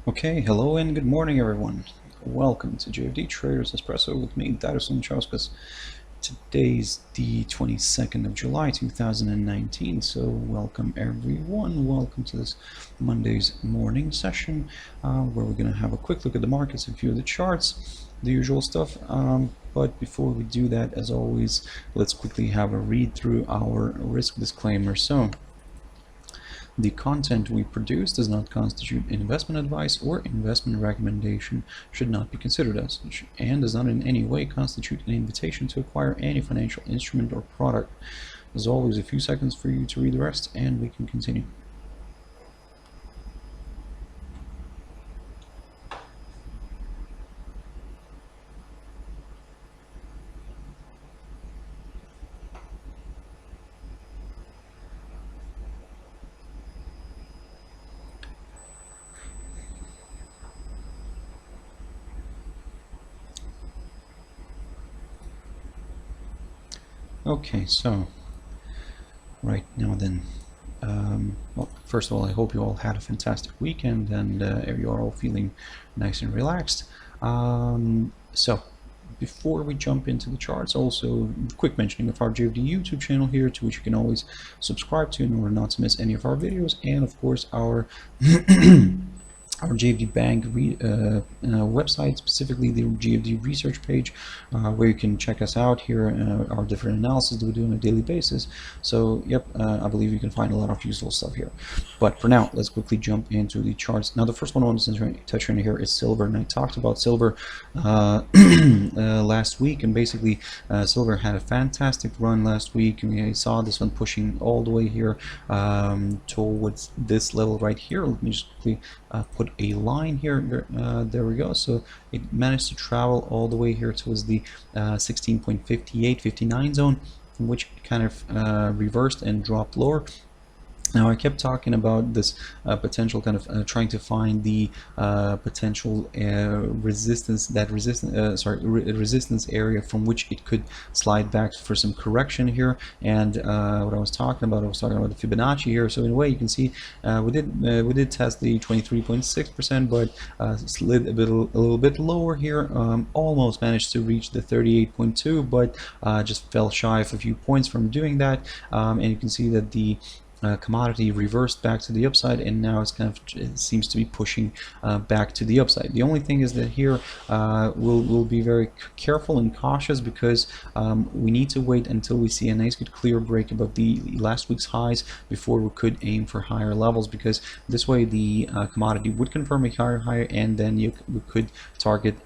Okay, hello and good morning everyone. Welcome to JFD Traders Espresso with me, Darius Anucauskas. Today's the 22nd of July 2019, so welcome everyone. Welcome to this Monday's morning session where we're going to have a quick look at the markets, a few of the charts, the usual stuff. But before we do that, as always, let's quickly have a read through our risk disclaimer. So, the content we produce does not constitute investment advice or investment recommendation, should not be considered as such, and does not in any way constitute an invitation to acquire any financial instrument or product. As always, a few seconds for you to read the rest, and we can continue. Okay, so right now then, well, first of all, I hope you all had a fantastic weekend and you are all feeling nice and relaxed. So before we jump into the charts, also quick mentioning of our JFD YouTube channel here, to which you can always subscribe to in order not to miss any of our videos, and of course our our JFD Bank website, specifically the JFD research page, where you can check us out here, our different analysis that we do on a daily basis. So yep, I believe you can find a lot of useful stuff here. But for now, let's quickly jump into the charts. Now the first one I want to touch on here is silver, and I talked about silver last week, and basically silver had a fantastic run last week, and we saw this one pushing all the way here towards this level right here. Let me just quickly put a line here. There we go. So it managed to travel all the way here towards the 16.58-59 zone, from which it kind of reversed and dropped lower. Now I kept talking about this potential kind of trying to find the potential resistance, resistance area from which it could slide back for some correction here. And what I was talking about the Fibonacci here. So in a way, you can see we did test the 23.6%, but slid a little bit lower here. Almost managed to reach the 38.2, but just fell shy of a few points from doing that. And you can see that the commodity reversed back to the upside, and now it seems to be pushing back to the upside. The only thing is that here we'll be very careful and cautious, because we need to wait until we see a nice good clear break above the last week's highs before we could aim for higher levels, because this way the commodity would confirm a higher, and then we could target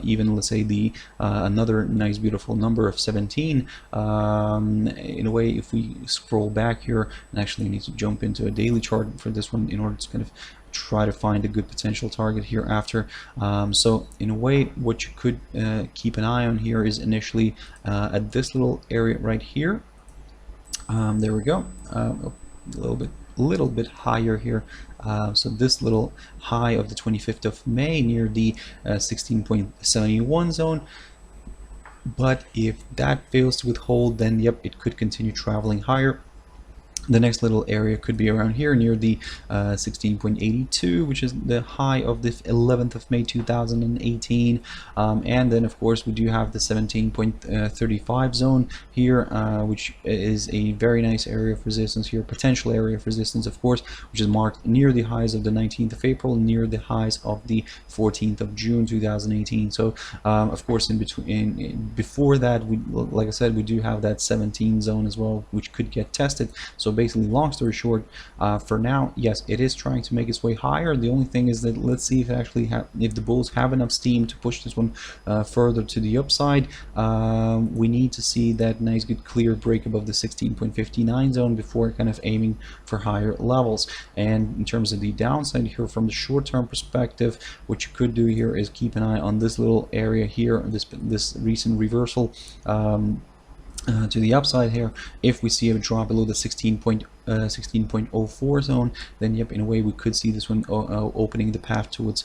even, let's say, the another nice beautiful number of 17. In a way, if we scroll back here, and actually need to jump into a daily chart for this one in order to kind of try to find a good potential target here after. So in a way, what you could keep an eye on here is initially at this little area right here. There we go. A little bit higher here. So this little high of the 25th of May near the 16.71 zone. But if that fails to withhold, then yep, it could continue traveling higher. The next little area could be around here near the 16.82, which is the high of the 11th of May 2018. And then, of course, we do have the 17.35 zone here, which is a very nice area of resistance here, potential area of resistance, of course, which is marked near the highs of the 19th of April, near the highs of the 14th of June 2018. So, of course, before that, like I said, we do have that 17 zone as well, which could get tested. So basically, long story short, for now, yes, it is trying to make its way higher. The only thing is that let's see if if the bulls have enough steam to push this one further to the upside. We need to see that nice good clear break above the 16.59 zone before kind of aiming for higher levels. And in terms of the downside here, from the short-term perspective, what you could do here is keep an eye on this little area here, this recent reversal to the upside here. If we see a drop below the 16.02 16.04 zone, then yep, in a way we could see this one opening the path towards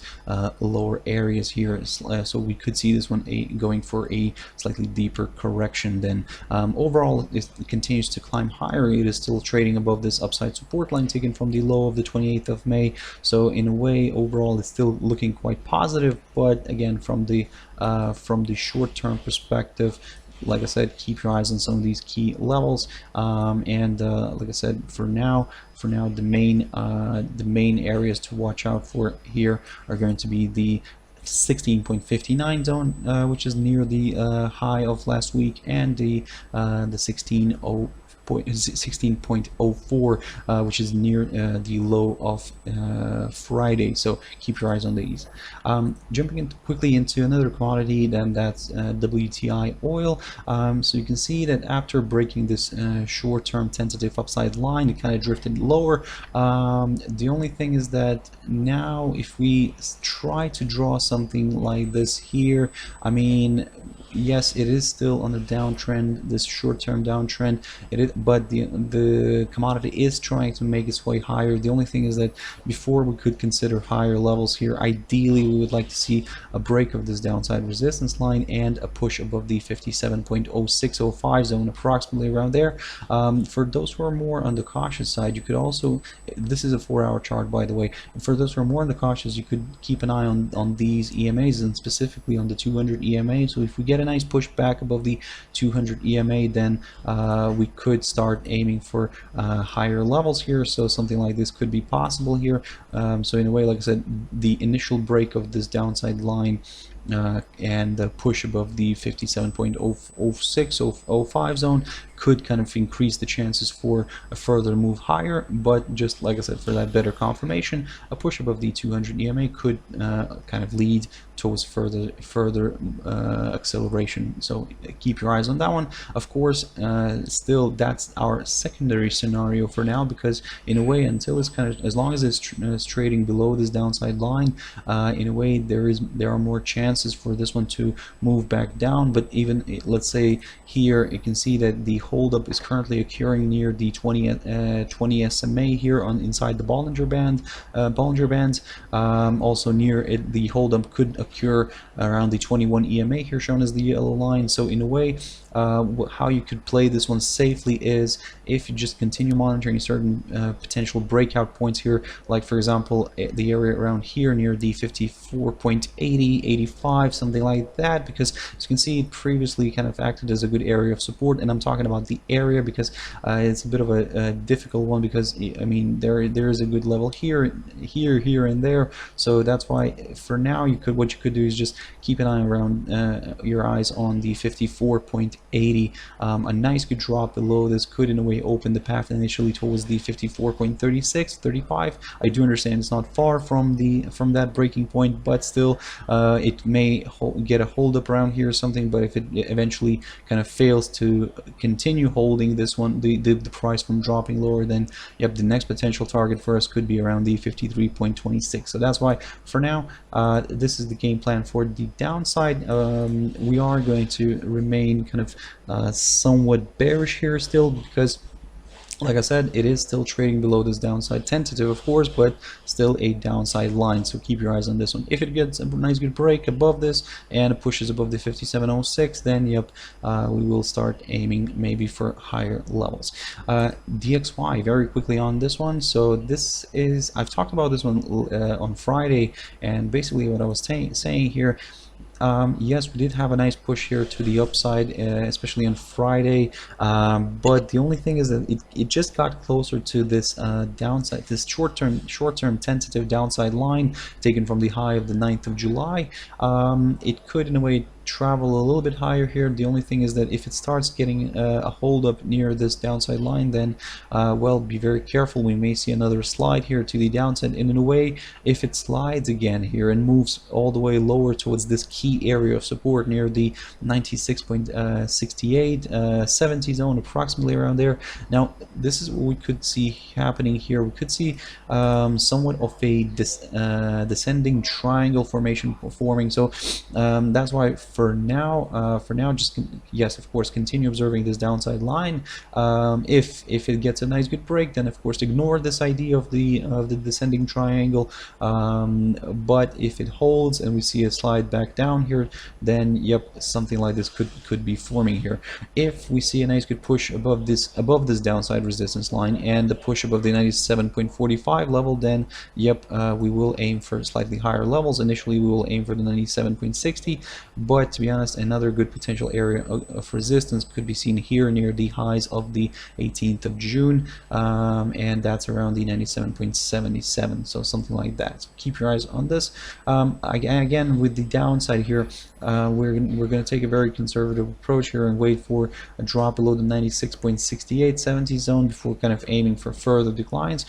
lower areas here. So we could see this one going for a slightly deeper correction. Then overall it continues to climb higher. It is still trading above this upside support line taken from the low of the 28th of May. So in a way, overall it's still looking quite positive, but again, from the short-term perspective, like I said, keep your eyes on some of these key levels, and like I said, for now the main areas to watch out for here are going to be the 16.59 zone, which is near the high of last week, and the 16.04, which is near the low of Friday. So keep your eyes on these. Jumping quickly into another commodity, then that's WTI oil. So you can see that after breaking this short-term tentative upside line, it kind of drifted lower. The only thing is that now if we try to draw something like this here, I mean, yes, it is still on a downtrend, this short-term downtrend. But the commodity is trying to make its way higher. The only thing is that before we could consider higher levels here, ideally we would like to see a break of this downside resistance line and a push above the 57.0605 zone, approximately around there. For those who are more on the cautious side, you could also, this is a 4-hour chart by the way, for those who are more on the cautious, you could keep an eye on these EMAs, and specifically on the 200 EMA. So if we get a nice push back above the 200 EMA, then we could start aiming for higher levels here. So something like this could be possible here. So in a way, like I said, the initial break of this downside line and the push above the 57.0605 zone could kind of increase the chances for a further move higher. But just like I said, for that better confirmation, a push above the 200 EMA could kind of lead towards further acceleration. So keep your eyes on that one. Of course, still that's our secondary scenario for now, because in a way, until it's kind of, as long as it's trading below this downside line, in a way there are more chances for this one to move back down. But even let's say here, you can see that the holdup is currently occurring near the 20 SMA here on inside the Bollinger Bands. Also near it, the holdup could occur around the 21 EMA here, shown as the yellow line. So in a way, how you could play this one safely is if you just continue monitoring certain potential breakout points here, like for example the area around here near the 54.80, 85, something like that, because as you can see, it previously kind of acted as a good area of support. And I'm talking about the area because it's a bit of a difficult one, because I mean there is a good level here, and there. So that's why for now what you could do is just keep an eye around your eyes on the 54.80. A nice good drop below this could in a way open the path initially towards the 54.36, 35. I do understand it's not far from that breaking point, but still it may get a hold up around here or something. But if it eventually kind of fails to continue holding this one, the price from dropping lower, then yep, the next potential target for us could be around the 53.26. So that's why for now this is the game plan for the downside. We are going to remain kind of somewhat bearish here still, because like I said, it is still trading below this downside tentative, of course, but still a downside line. So keep your eyes on this one. If it gets a nice good break above this and it pushes above the 57.06, then yep, we will start aiming maybe for higher levels. DXY, very quickly on this one. So this is, I've talked about this one on Friday, and basically what I was saying here, yes, we did have a nice push here to the upside, especially on Friday, but the only thing is that it just got closer to this downside, this short-term tentative downside line taken from the high of the 9th of July. It could in a way travel a little bit higher here. The only thing is that if it starts getting a hold up near this downside line, then well, be very careful. We may see another slide here to the downside, and in a way, if it slides again here and moves all the way lower towards this key area of support near the 96.68 70 zone, approximately around there. Now this is what we could see happening here. We could see somewhat of a descending triangle formation forming. So that's why for now, just yes, of course, continue observing this downside line. If it gets a nice good break, then of course ignore this idea of the descending triangle. But if it holds and we see a slide back down here, then yep, something like this could be forming here. If we see a nice good push above this downside resistance line and the push above the 97.45 level, then yep, we will aim for slightly higher levels. Initially we will aim for the 97.60, but to be honest, another good potential area of resistance could be seen here near the highs of the 18th of June, and that's around the 97.77, so something like that. So keep your eyes on this. Again, with the downside here, we're going to take a very conservative approach here and wait for a drop below the 96.6870 zone before kind of aiming for further declines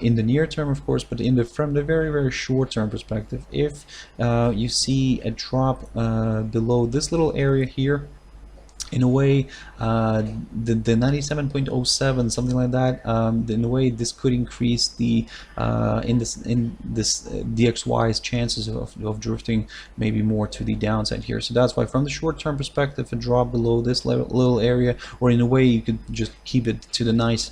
in the near term, of course. But from the very short term perspective, if you see a drop below this little area here, in a way, the 97.07, something like that, in a way this could increase the in this DXY's chances of drifting maybe more to the downside here. So that's why from the short term perspective, a drop below this little area, or in a way you could just keep it to the nice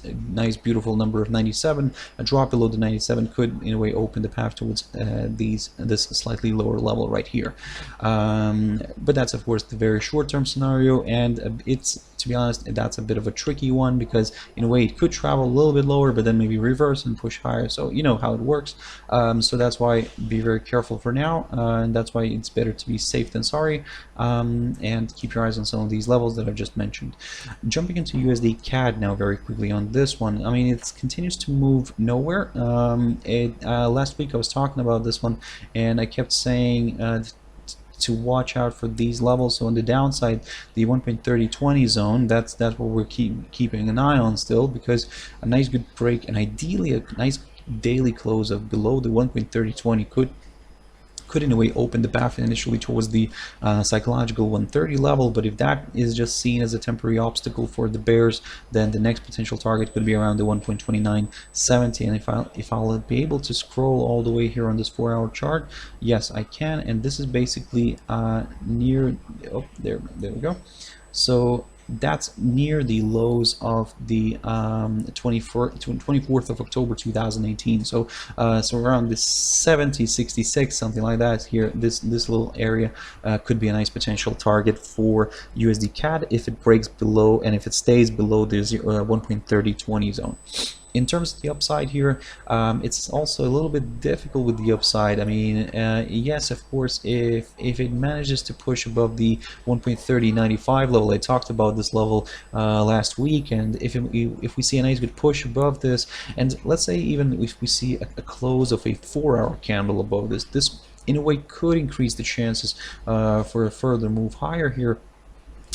beautiful number of 97. A drop below the 97 could in a way open the path towards this slightly lower level right here. But that's of course the very short term scenario, and it's, to be honest, that's a bit of a tricky one, because in a way it could travel a little bit lower but then maybe reverse and push higher. So you know how it works. So that's why be very careful for now, and that's why it's better to be safe than sorry, and keep your eyes on some of these levels that I've just mentioned. Jumping into USD-CAD now very quickly on this one. I mean, it continues to move nowhere. Last week I was talking about this one and I kept saying to watch out for these levels. So on the downside, the 1.3020 zone, that's what we're keeping an eye on still, because a nice good break and ideally a nice daily close of below the 1.3020 could in a way open the path initially towards the psychological 130 level. But if that is just seen as a temporary obstacle for the bears, then the next potential target could be around the 1.2970. And if I'll be able to scroll all the way here on this 4-hour chart, yes I can, and this is basically near, oh, there we go. So that's near the lows of the 24th of October 2018. So so around this 70.66, something like that here. This little area could be a nice potential target for USD-CAD if it breaks below and if it stays below the 1.3020 zone. In terms of the upside here, it's also a little bit difficult with the upside. I mean, yes, of course, if it manages to push above the 1.3095 level, I talked about this level last week, and if we see a nice good push above this, and let's say even if we see a close of a 4-hour candle above this, this in a way could increase the chances for a further move higher here.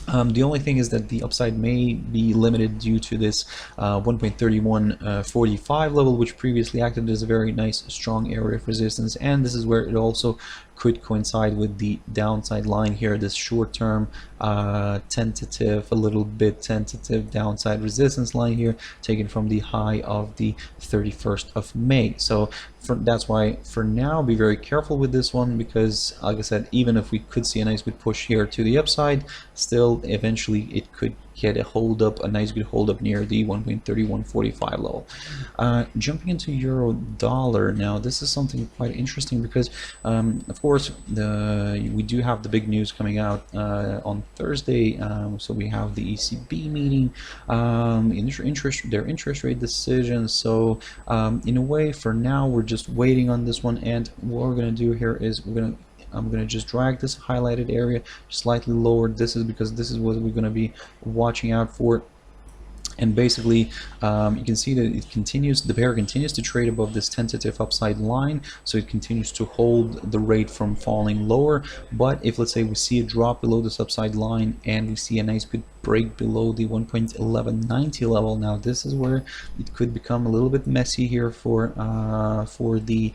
The only thing is that the upside may be limited due to this 1.3145 level, which previously acted as a very nice strong area of resistance, and this is where it also could coincide with the downside line here, this short-term tentative, a little bit tentative downside resistance line here, taken from the high of the 31st of May. So that's why for now be very careful with this one, because like I said, even if we could see a nice good push here to the upside, still eventually it could get a hold up, a nice good hold up near the 1.3145 level. Jumping into euro dollar now, this is something quite interesting because of course we do have the big news coming out on Thursday. So we have the ECB meeting, their interest rate decision. So in a way for now we're just waiting on this one, and what we're going to do here is I'm going to just drag this highlighted area slightly lower. This is because this is what we're going to be watching out for. And basically, you can see that it continues, the pair continues to trade above this tentative upside line, so it continues to hold the rate from falling lower. But if, let's say, we see a drop below this upside line and we see a nice good break below the 1.1190 level. Now this is where it could become a little bit messy here for the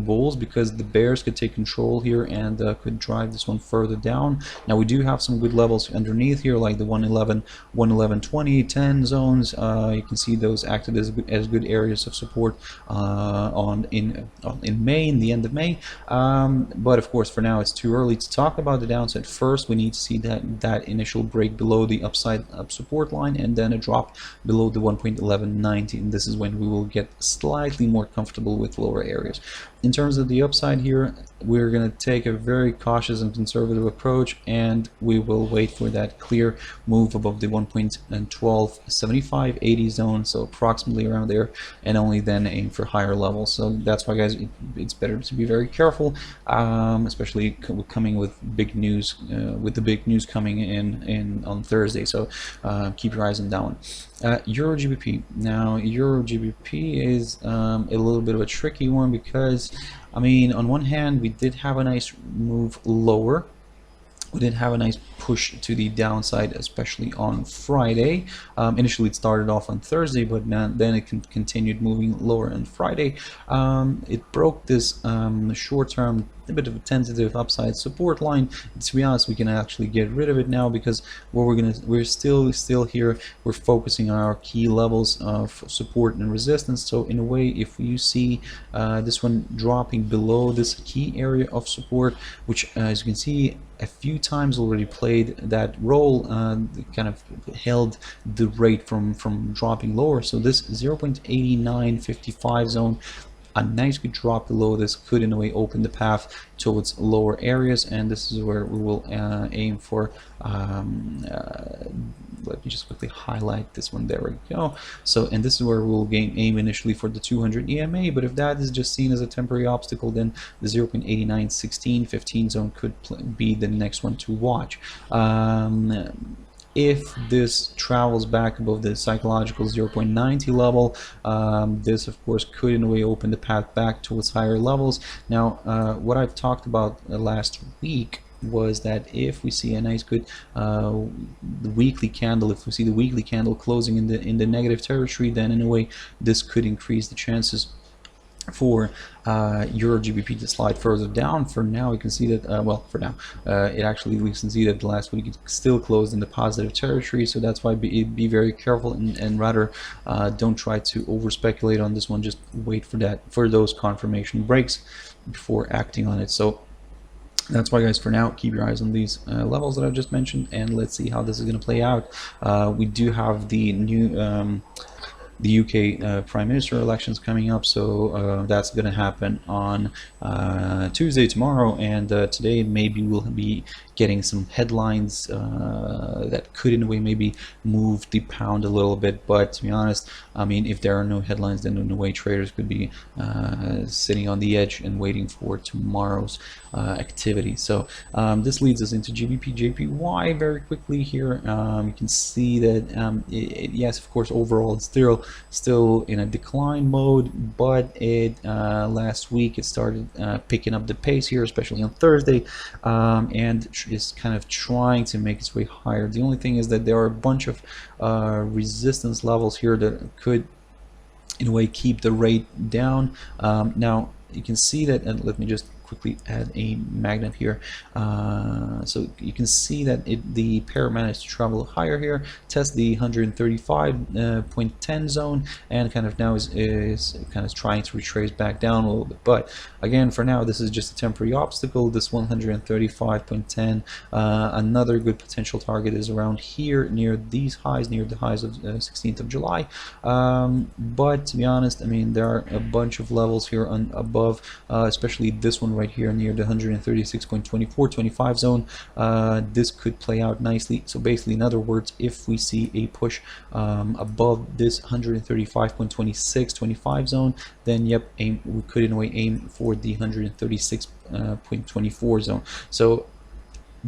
bulls, because the bears could take control here and could drive this one further down. Now we do have some good levels underneath here, like the 111, 111.20, 10 zones. You can see those acted as good areas of support in May, in the end of May. But of course, for now, it's too early to talk about the downside. First, we need to see that initial break below the up support line, and then a drop below the 1.1190, and this is when we will get slightly more comfortable with lower areas. In terms of the upside here, we're going to take a very cautious and conservative approach, and we will wait for that clear move above the 1.127580 zone, so approximately around there, and only then aim for higher levels. So that's why, guys, it's better to be very careful, especially coming with big news, with the big news coming in on Thursday. So keep your eyes on that one. EURGBP. Now EURGBP is a little bit of a tricky one, because I mean, on one hand, we did have a nice move lower. We did have a nice push to the downside, especially on Friday. Initially, it started off on Thursday, but then it continued moving lower on Friday. It broke this short-term, a bit of a tentative upside support line. To be honest, we can actually get rid of it now, because what we're still here. We're focusing on our key levels of support and resistance. So in a way, if you see this one dropping below this key area of support, which as you can see, a few times already played that role, kind of held the rate from dropping lower. So this 0.8955 zone, a nice good drop below this, could in a way open the path towards lower areas, and this is where we will aim for. Let me just quickly highlight this one. There we go. So, and this is where we'll aim initially for the 200 EMA, but if that is just seen as a temporary obstacle, then the 0.891615 zone could be the next one to watch. If this travels back above the psychological 0.90 level, this of course could in a way open the path back towards higher levels. Now, what I've talked about last week was that if we see a nice good weekly candle, if we see the weekly candle closing in the negative territory, then in a way this could increase the chances for EURGBP to slide further down. For now, we can see that well, for now, it actually, we can see that last week it still closed in the positive territory. So that's why be very careful, and rather don't try to over speculate on this one. Just wait for those confirmation breaks before acting on it. So that's why, guys, for now, keep your eyes on these levels that I've just mentioned, and let's see how this is going to play out. We do have the new the UK Prime Minister elections coming up, so that's going to happen on Tuesday, tomorrow, and today maybe we'll be getting some headlines that could in a way maybe move the pound a little bit. But to be honest, I mean, if there are no headlines, then in a way traders could be sitting on the edge and waiting for tomorrow's activity. So this leads us into GBPJPY very quickly here. You can see that yes, of course, overall it's still in a decline mode, but it last week it started picking up the pace here, especially on Thursday, and is kind of trying to make its way higher. The only thing is that there are a bunch of resistance levels here that could in a way keep the rate down. Now you can see that, and let me just quickly add a magnet here, so you can see that the pair managed to travel higher here, test the 135.10 zone, and kind of now is kind of trying to retrace back down a little bit. But again, for now, this is just a temporary obstacle, this 135.10. Another good potential target is around here, near these highs, near the highs of 16th of July. But to be honest, I mean, there are a bunch of levels here above, especially this one right here near the 136.24-25 zone. This could play out nicely. So basically, in other words, if we see a push above this 135.26-25 zone, then yep, we could in a way aim for the 136.24 zone. So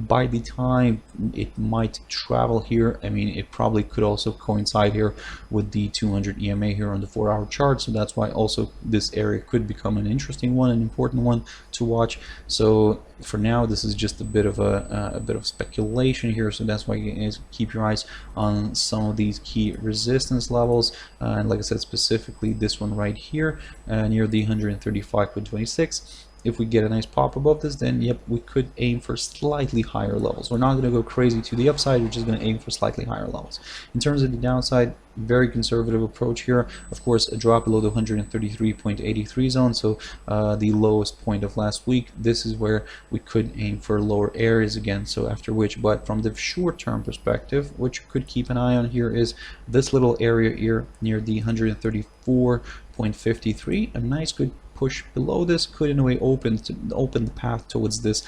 by the time it might travel here, I mean, it probably could also coincide here with the 200 EMA here on the 4-hour chart. So that's why also this area could become an interesting one, an important one to watch. So for now, this is just a bit of speculation here. So that's why you guys keep your eyes on some of these key resistance levels. And like I said, specifically this one right here near the 135.26. If we get a nice pop above this, then yep, we could aim for slightly higher levels. We're not going to go crazy to the upside, we're just going to aim for slightly higher levels. In terms of the downside, very conservative approach here. Of course, a drop below the 133.83 zone, so the lowest point of last week. This is where we could aim for lower areas again, so after which, but from the short-term perspective, what you could keep an eye on here is this little area here near the 134.53, a nice good push below this could in a way open the path towards this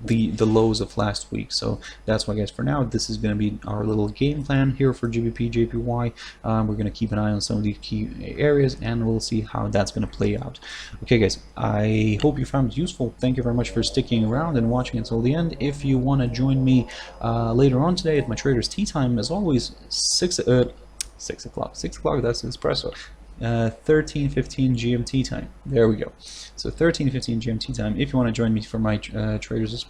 the lows of last week. So that's why, guys, for now this is going to be our little game plan here for GBPJPY. We're going to keep an eye on some of these key areas and we'll see how that's going to play out. Okay, guys, I hope you found it useful. Thank you very much for sticking around and watching until the end. If you want to join me later on today at my traders tea time, as always, 6 o'clock, that's Espresso. 13:15 GMT time. There we go. So 13:15 GMT time. If you want to join me for my traders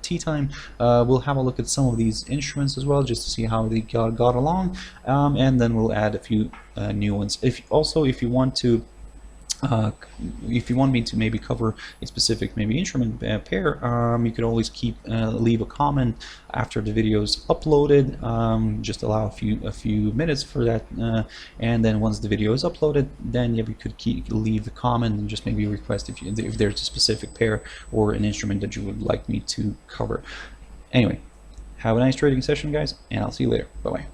tea time, we'll have a look at some of these instruments as well, just to see how they got along, and then we'll add a few new ones. If you want to me to maybe cover a specific instrument pair, you could always leave a comment after the video is uploaded. Just allow a few minutes for that, and then once the video is uploaded, then yeah, you could leave the comment and just maybe request if there's a specific pair or an instrument that you would like me to cover. Anyway, have a nice trading session, guys, and I'll see you later. Bye bye.